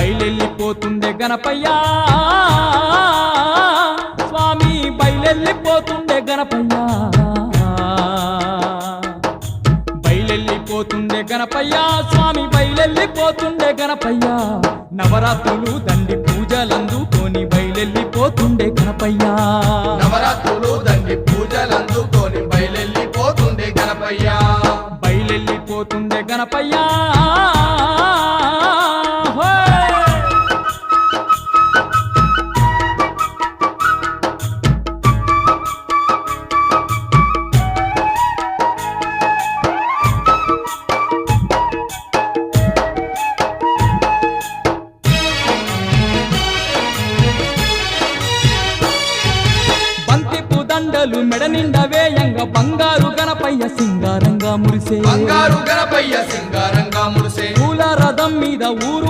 బయలెళ్ళిపోతుండే గణపయ్యా స్వామి బయలెళ్ళిపోతుండే గణపయ్యా బయలెళ్ళిపోతుండే గణపయ్యా స్వామి బయలెళ్ళిపోతుండే గణపయ్యా నవరాత్రులు దండి పూజలందుకొని బయలెళ్ళిపోతుండే గణపయ్యా నవరాత్రులు దండి పూజలందుకొని బయలెళ్ళిపోతుండే గణపయ్యా బయలెళ్ళిపోతుండే గణపయ్యా దండలు మెడ నిండా వేయంగా బంగారు గణపయ్య సింగారంగా మురిసే బంగారు గణపయ్య సింగారంగా మురిసే పూల రథం మీద ఊరు